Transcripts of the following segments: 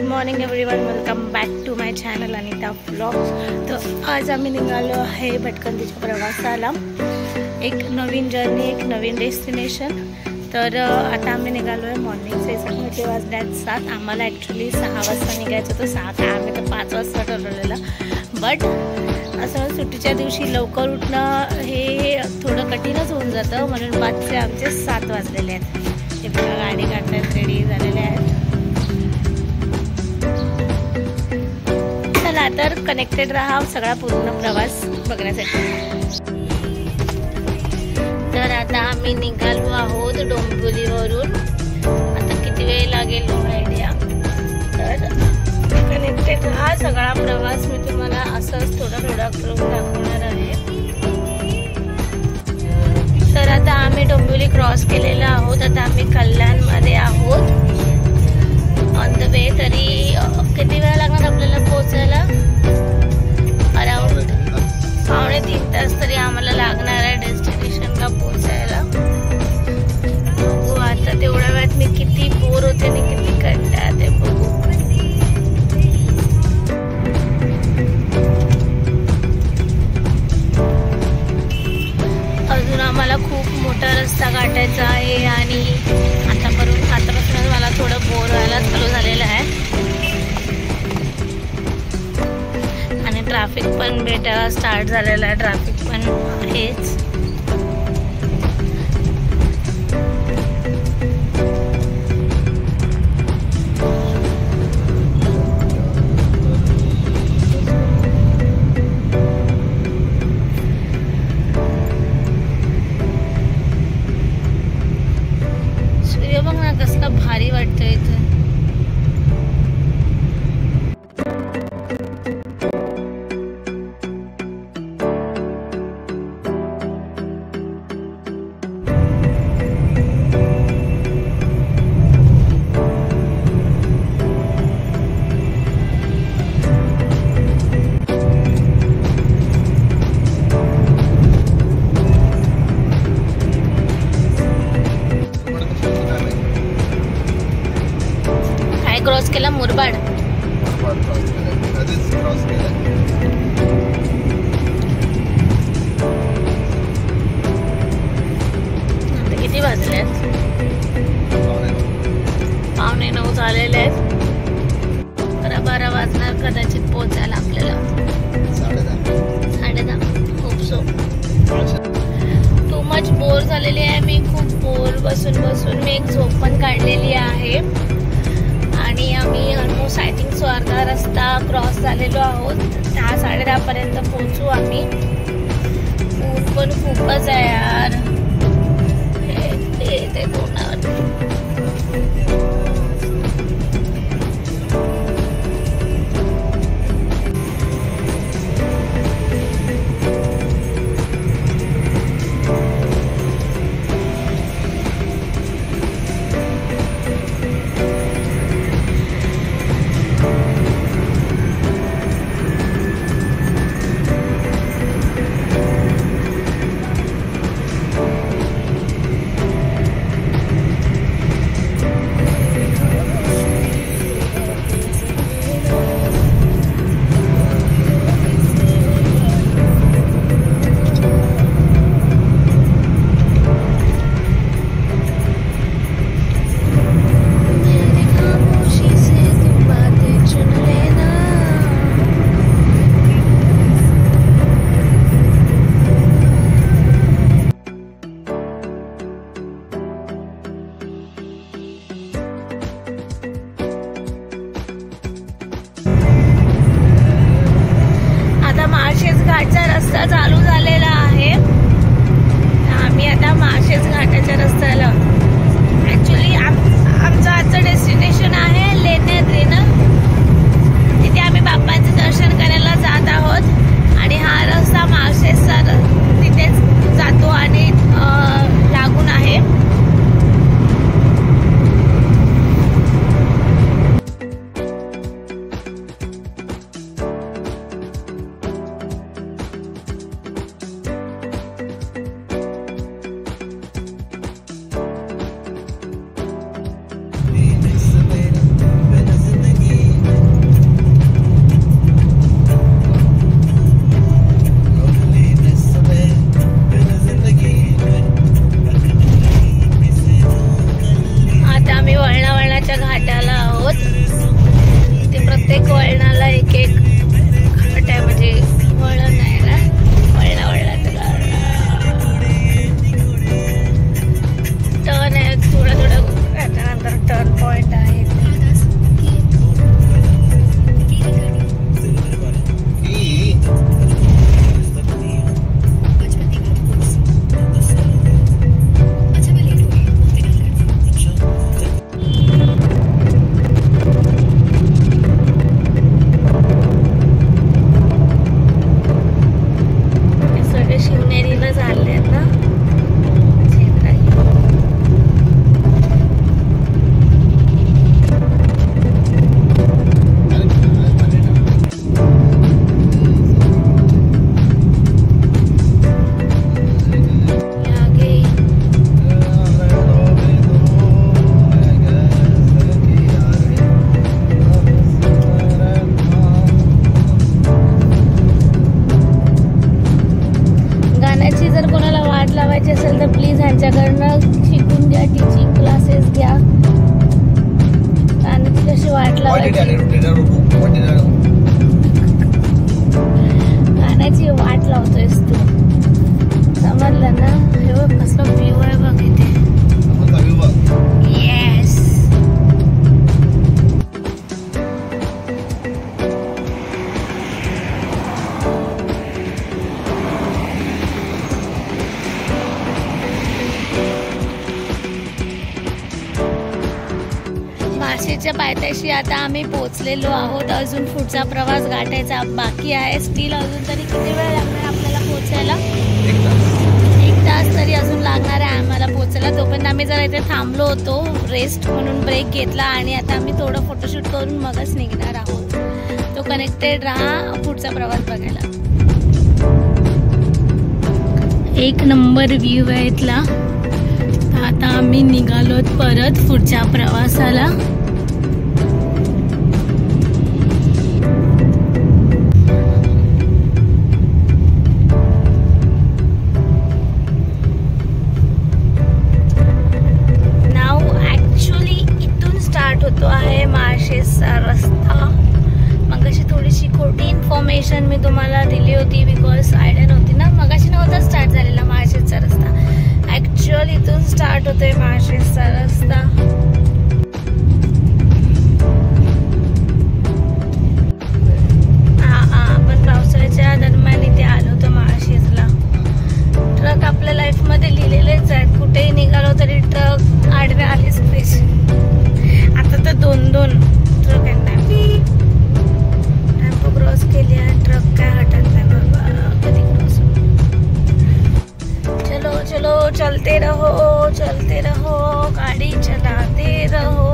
Morning everyone, welcome back to my channel Anita vlogs. तर आज आम्ही निघालो आहे भटकंतीच्या प्रवासाला. एक नवीन जर्नी, एक नवीन डेस्टिनेशन. तर आता आम्ही निघालो आहे मॉर्निंगचे 7 वाजल्यात 7. आम्हाला ॲक्च्युली 6 वाजता निघायचं होतं. 6 काय, आम्ही तर 5 वाजता ठरवलेलं. बट असं सुट्टीच्या दिवशी लवकर उठणं हे थोडं कठीणच होऊन जातं, म्हणून 5चे आमचे 7 वाजलेले आहेत. ते बघा गाडी काढतात, रेडी झालेले आहेत. तर कनेक्टेड राहा सगळा पूर्ण प्रवास बघण्यासाठी. तर आता आम्ही निघालो आहोत डोंबिवलीवरून. आता किती वेळ लागेल नो आयडिया. तर कनेक्टेड राहा, सगळा प्रवास मी तुम्हाला असंच थोडा करून दाखवणार आहे. तर आता आम्ही डोंबिवली क्रॉस केलेला आहोत. आता आम्ही कल्याणमध्ये आहोत ऑन द वे. तरी किती वेळ लागणार आपल्याला पोहोचायला? अराउंड 2.5 तास तरी आम्हाला लागणार आहे डेस्टिनेशनला पोहोचायला. बघू आता तेवढ्या वेळात मी किती बोर होते आणि किती कंटाळते ते बघू. अजून आम्हाला खूप मोठा रस्ता गाठायचा आहे आणि आतापासूनच मला थोडं बोर व्हायला चालू झालेलं आहे. आणि ट्रॅफिक पण भेटायला स्टार्ट झालेला आहे. ट्रॅफिक पण आहेच. सूर्य बघ ना कसला भारी वाटतोय इथे. क्रॉस केला मुरबाड. किती वाजले आहेत? 8:45 झालेले आहेत. 11-12 वाजणार कदाचित पोहोचायला आपल्याला. 10:30 खूप सो टू मच बोर झालेली आहे मी. खूप बोर बसून मी एक झोप पण काढलेली आहे. आणि आम्ही ऑलमोस्ट आय थिंक अर्धा रस्ता क्रॉस झालेलो आहोत. 10-10:30 पर्यंत पोहोचू आम्ही. ऊन पण खूपच आहे यार. ते तोंडावरती अशी जर कोणाला वाट लावायची असेल तर प्लीज ह्यांच्याकडनं शिकून घ्या, टीचिंग क्लासेस घ्या. आणि ती कशी वाट लावायची, गाण्याची वाट लावतोयस तू, समजलं ना. हे बघ कसला व्ह्यू आहे बघ इथे. येस. माळशेजच्या पायथ्याशी आता आम्ही पोहोचलेलो आहोत. अजून पुढचा प्रवास गाठायचा बाकी आहे. स्टील अजून तरी किती वेळ लागणार आपल्याला पोहोचायला? 1 तास तरी अजून लागणार आहे आम्हाला पोहोचायला. तोपर्यंत आम्ही जरा इथे थांबलो होतो, रेस्ट म्हणून ब्रेक घेतला आणि आता आम्ही थोडं फोटोशूट करून मगच निघणार आहोत. तो कनेक्टेड राहा पुढचा प्रवास बघायला. एक नंबर व्ह्यू आहे इथला. आता आम्ही निघालोत परत पुढच्या प्रवासाला. नाव ऍक्च्युली इथून स्टार्ट होतो आहे माळशेजचा रस्ता. मगाशी थोडीशी खोटी इन्फॉर्मेशन मी तुम्हाला दिली होती, बिकॉज आयडिया नव्हती ना. मगाशी नव्हता स्टार्ट झालेला माळशेजचा रस्ता. ऍक्च्युअली इथून स्टार्ट होतोय माळशेजचा रस्ता. आपण पावसाळ्याच्या दरम्यान इथे आलो होतो माळशेजला. ट्रक आपल्या लाईफ मध्ये लिहिलेलेच आहेत, कुठेही निघालो तरी ट्रक आडवे आलेच पाहिजे. आता तर 2-2 ट्रक आहेत. टेम्पो क्रॉस केली आहे, ट्रक काय हटत नाही बाबा कधी क्रॉस. चलो चलो चलते रहो, गाड़ी चलाते रहो.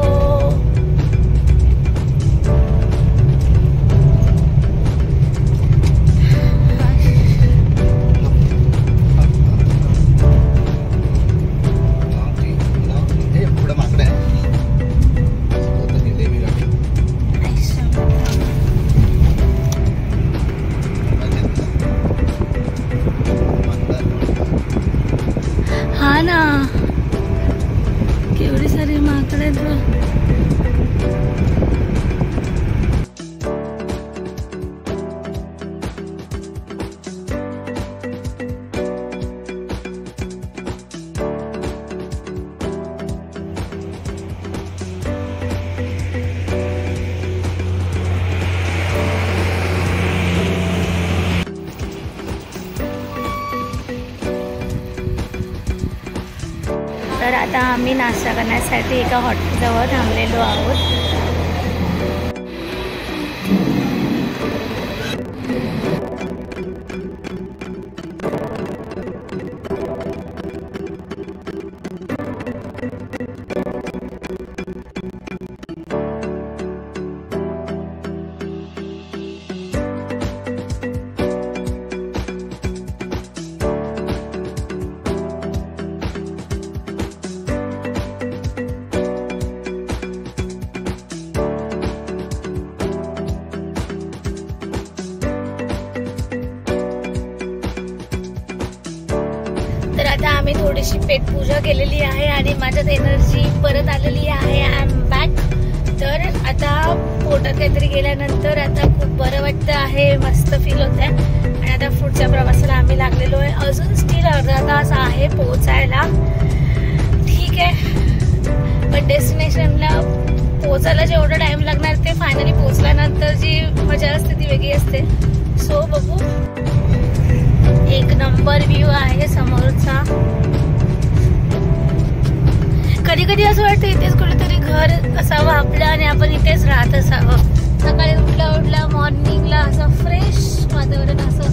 हा ना, केवढी सारी माकडे आहेत. तर आता आम्ही नाश्ता करण्यासाठी एका हॉटेलजवळ थांबलेलो आहोत. तर आता आम्ही थोडीशी पेटपूजा केलेली आहे आणि माझ्यात एनर्जी परत आलेली आहे. I am back. तर आता पोटात काहीतरी गेल्यानंतर आता खूप बरं वाटतं आहे, मस्त फील होत आहे. आणि आता पुढच्या प्रवासाला आम्ही लागलेलो आहे. अजून स्टील अर्धा तास आहे पोहोचायला. ठीक आहे, पण डेस्टिनेशनला पोहोचायला जेवढा टाइम लागणार ते फायनली पोहोचल्यानंतर जी मजा असते ती वेगळी असते. सो बघू. एक नंबर व्ह्यू आहे समोरचा. कधी कधी असं वाटतं इथेच कुठेतरी घर असावं आपलं आणि आपण इथेच राहत असावं. सकाळी उठल्या मॉर्निंगला असं फ्रेश वातावरण, असं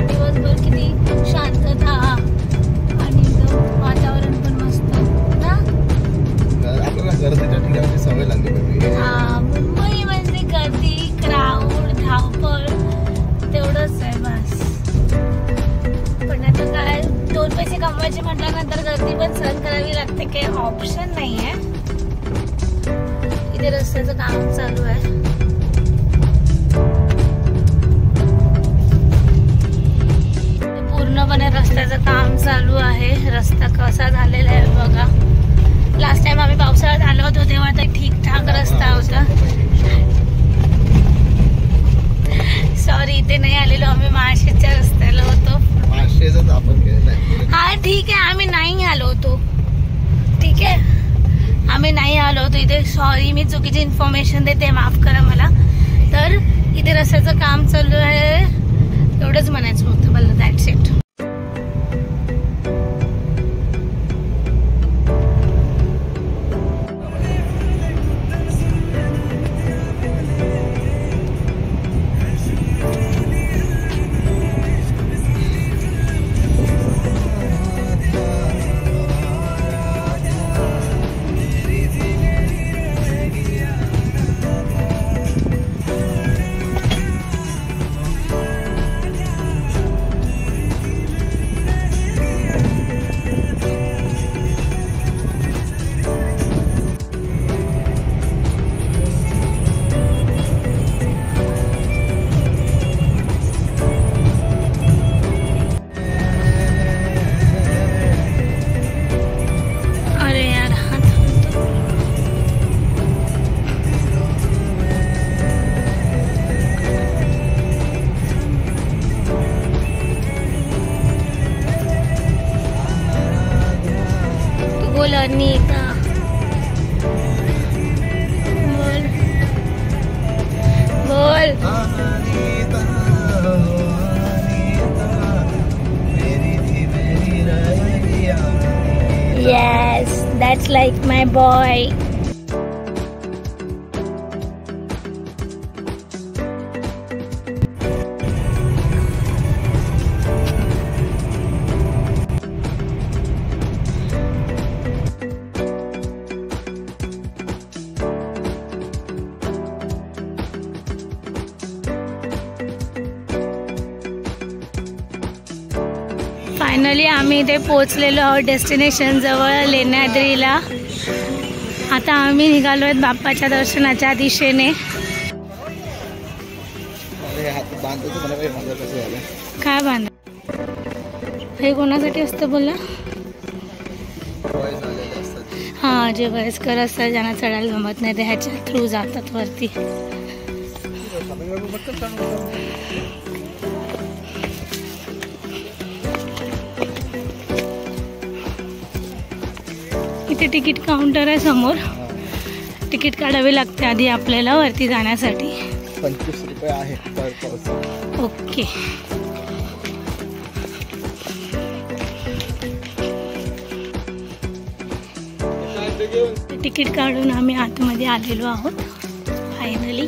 दिवसभर किती शांतता आणि एकदम वातावरण पण मस्त ना. सवय लागली. मुंबई म्हणजे गर्दी, क्राऊड, धावपळ तेवढंच आहे बस. पण आता काय 2 पैसे कमवायचे म्हटल्यानंतर गर्दी पण सहन करावी लागते, काही ऑप्शन नाहीये. इथे रस्त्याचं काम चालू आहे. पूर्णपणे रस्त्याचं काम रस्ता कसा झालेला आहे बघा. लास्ट टाइम आम्ही पावसाळ्यात आलो होतो तेव्हा तर ठीकठाक रस्ता होता. सॉरी इथे नाही आलेलो आम्ही, महाराष्ट्राच्या रस्त्याला होतो. हा ठीक आहे, आम्ही नाही आलो होतो. ठीक आहे, आम्ही नाही आलो होतो इथे. सॉरी, मी चुकीची इन्फॉर्मेशन देते, माफ करा मला. तर इथे रस्त्याचं काम चालू आहे एवढंच म्हणायचं होतं मला. That's it. अनीता बोल yes, that's like my boy. Finally आम्ही इथे पोहोचलेलो आहोत डेस्टिनेशन जवळ लेण्याद्रीला. आता आम्ही निघालो आहेत बाप्पाच्या दर्शनाच्या दिशेने. काय बांध हे कोणासाठी असतं बोलला? हां, जे वयस्कर असतात ज्यांना चढायला जमत नाही ते ह्याच्या थ्रू जातात वरती. इथे तिकीट काउंटर आहे समोर. तिकीट काढावे लागते आधी आपल्याला वरती जाण्यासाठी. 25 रुपये आहे पर पर्सन. ओके. तिकीट काढून आम्ही आतमध्ये आलेलो आहोत फायनली.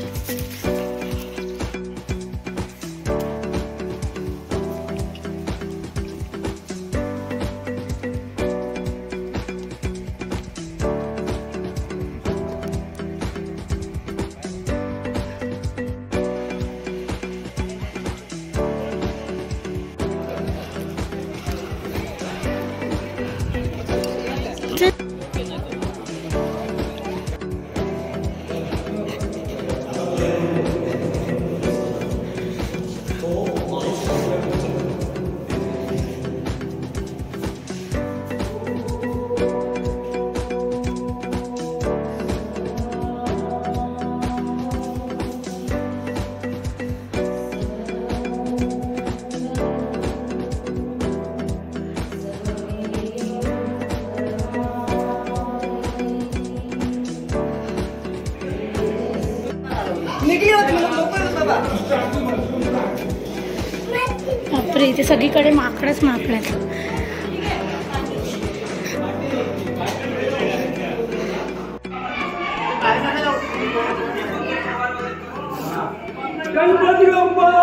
बापरे, इथे सगळीकडे माकडच माकड आहेत. गणपती बाप्पा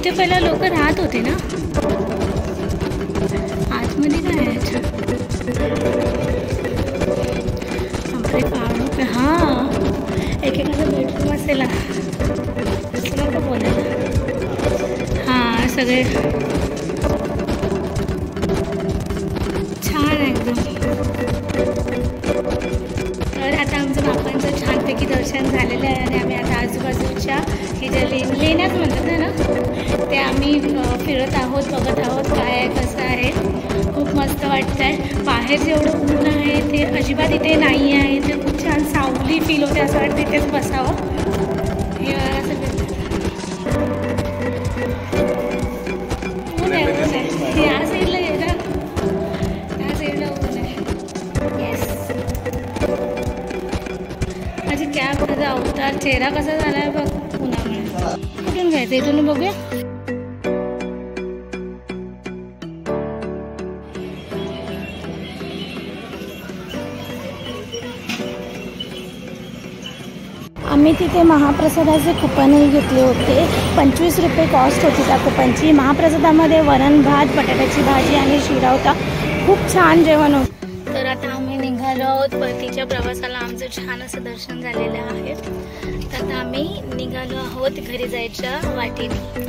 इथे पहिला लोक राहत होते ना. आतमध्ये काय आहे? हां, एकेकाचं बेडरूम असेल असं नको बोलायला. हां, सगळे छान एकदम. तर आता आमचं बाप्पांचं छानपैकी दर्शन झालेलं आहे आणि आम्ही आता आजूबाजूच्या हे ज्या लेण्याच म्हणतात ना ते आम्ही फिरत आहोत, बघत आहोत काय आहे कसं आहे. खूप मस्त वाटतं आहे. बाहेर जेवढं ऊन आहे ते अजिबात इथे नाही आहे. ते खूप छान सावली फील होते, असं वाटतं इथेच बसावं. हे सगळं ऊन आहे, ऊन आहे. या साईडला आहे ना, या साईडला ऊन आहे. येस, माझी कॅब माझा अवतार चेहरा कसा झाला आहे बघ उन्हामुळे. कुठून घ्यायचं? इथून बघूया. आम्ही तिथे महाप्रसादाचे कुपनही घेतले होते. 25 रुपये कॉस्ट होती त्या कुपनची. महाप्रसादामध्ये वरण भात, बटाट्याची भाजी आणि शिरा होता. खूप छान जेवण होतं. तर आता आम्ही निघालो आहोत परतीच्या प्रवासाला. आमचं छान असं दर्शन झालेलं आहे. तर आता आम्ही निघालो आहोत घरी जायच्या वाटेने.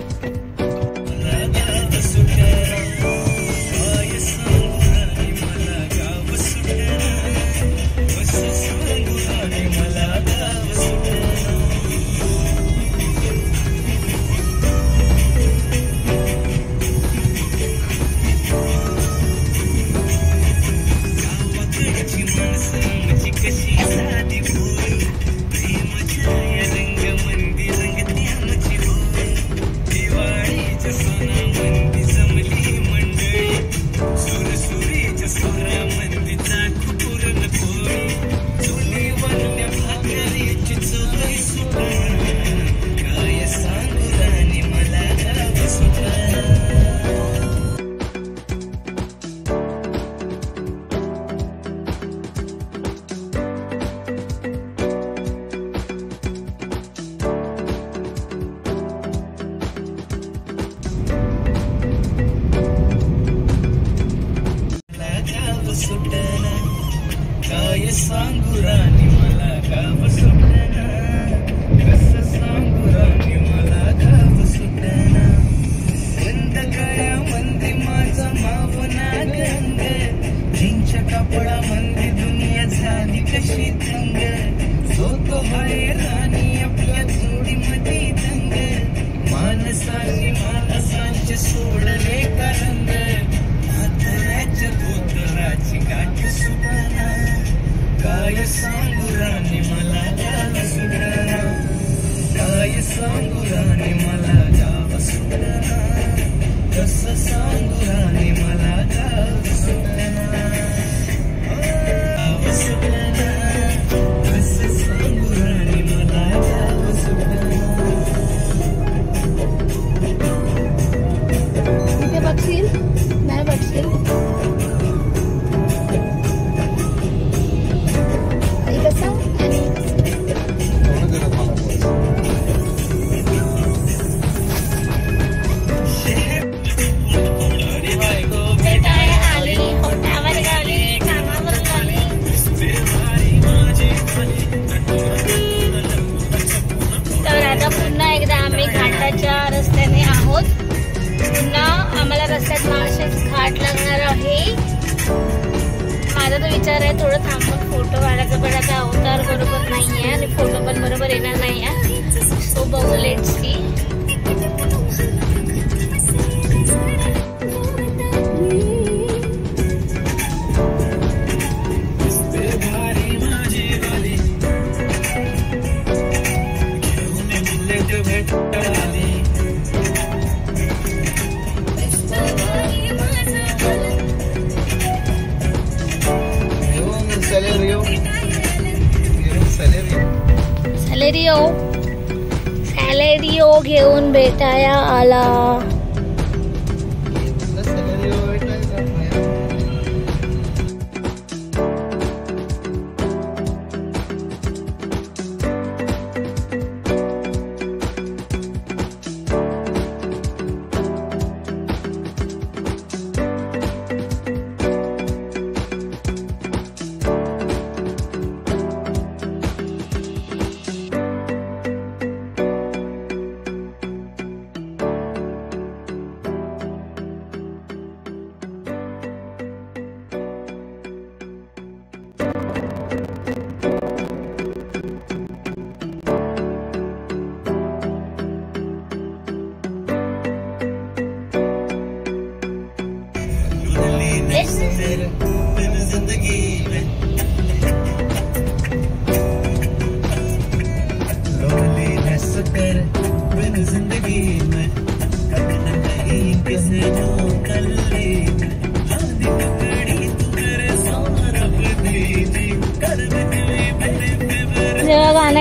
रस्त्यात माळशेज घाट लागणार आहे. माझा तो विचार आहे थोडं थांबून फोटो काढायचा, पण आता अवतार बरोबर नाहीये आणि फोटो पण बरोबर येणार नाहीये. सो बघू, लेट्स सी. सॅलेरियो घेऊन भेटाया आला.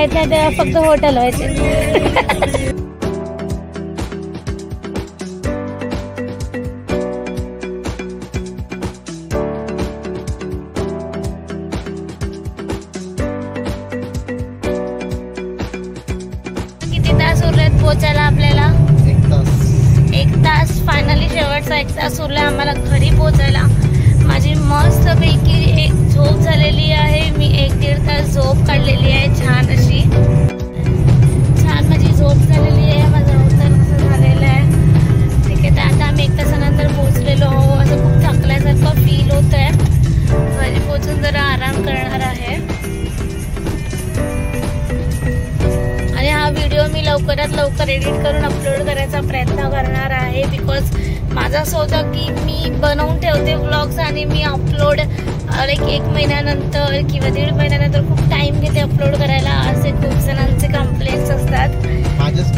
माहित नाही, ते फक्त हॉटेल व्हायचे. किती तास उरलेत पोचायला आपल्याला? 1 तास. फायनली शेवटचा 1 तास उरला आम्हाला घरी पोचायला. माझी मस्त पैकी एक झोप झालेली आहे. मी 1-1.5 तास झोप काढलेली आहे छान अशी. छान माझी झोप झालेली आहे. माझं अवतार कसं झालेलं आहे. ठीक आहे, तर आता आम्ही 1 तासानंतर पोहोचलेलो आहो. असं खूप थकल्यासारखं फील होत आहे. घरी पोहोचून जरा आराम करणार आहे. आणि हा व्हिडिओ मी लवकरात लवकर एडिट करून अपलोड करायचा प्रयत्न करणार आहे. बिकॉज माझं असं होतं की मी बनवून ठेवते व्लॉग्स आणि मी अपलोड लाईक 1 महिन्यानंतर किंवा 1.5 महिन्यानंतर खूप टाइम घेते अपलोड करायला. असे खूप जणांचे कंप्लेंट्स असतात. ह्याचेच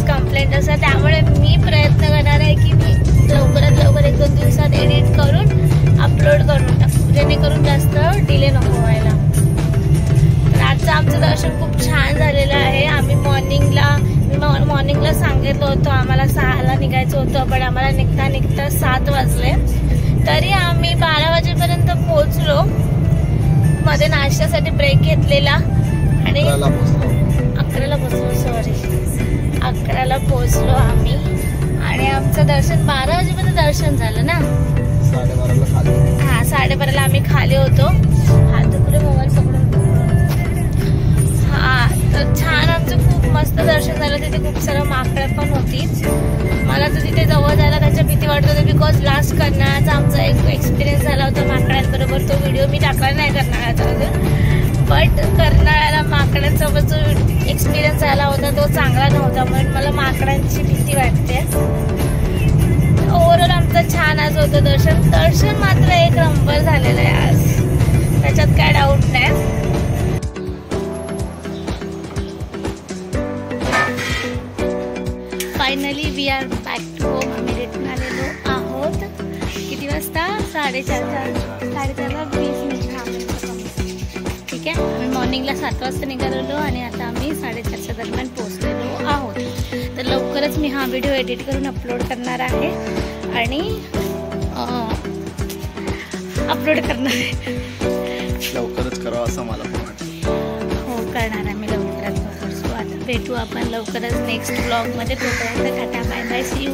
कंप्लेंट असतात. त्यामुळे मी प्रयत्न करणार आहे की मी लवकरात लवकर 1-2 दिवसात एडिट करून अपलोड करून टाकू, जेणेकरून जास्त डिले नको व्हायला. तर आजचं आमचं दर्शन खूप छान झालेलं आहे. आम्ही मॉर्निंगला सांगितलं होतं आम्हाला 6ला निघायचं होतं, पण आम्हाला निघता 7 वाजले. तरी आम्ही 12 वाजेपर्यंत पोहोचलो. मध्ये नाश्त्यासाठी ब्रेक घेतलेला आणि 11ला पोहोचलो आम्ही. आणि आमचं दर्शन 12 वाजेपर्यंत दर्शन झालं ना. 12:30ला आम्ही खाली होतो. तुकडे मोबाईल पकडून. तर छान आमचं खूप मस्त दर्शन झालं. तिथे खूप सारं माकडं पण होती. मला तर तिथे जवळ जायला त्याच्या भीती वाटत होती. बिकॉज लास्ट करण्याचा आमचा एक एक्सपिरियन्स झाला होता माकडांबरोबर. तो व्हिडिओ मी टाकला नाही करणाऱ्याचा अजून, बट करणाऱ्याला माकडांसोबत जो एक्सपिरियन्स झाला होता तो चांगला नव्हता, म्हणून मला माकडांची भीती वाटते. ओव्हरऑल आमचं छान आज होतं दर्शन. दर्शन मात्र 1 नंबर झालेलं आहे आज, त्याच्यात काय डाऊट नाही. Finally we are back to home. आम्ही रिटर्न आलेलो आहोत. किती वाजता? 4:30ला 20 मिनिट थांबलो. ठीक आहे, आम्ही मॉर्निंगला 7 वाजता निघालेलो आणि आता आम्ही 4:30च्या दरम्यान पोहोचलेलो आहोत. तर लवकरच मी हा व्हिडिओ एडिट करून अपलोड करणार आहे आणि अपलोड करणार आहे. लवकरच करावं असं मला पण वाटतं. हो, करणार आहे मी लवकरात लवकर. सो आता भेटू आपण लवकरच नेक्स्ट व्लॉगमध्ये. तोपर्यंत tata, bye bye, see you.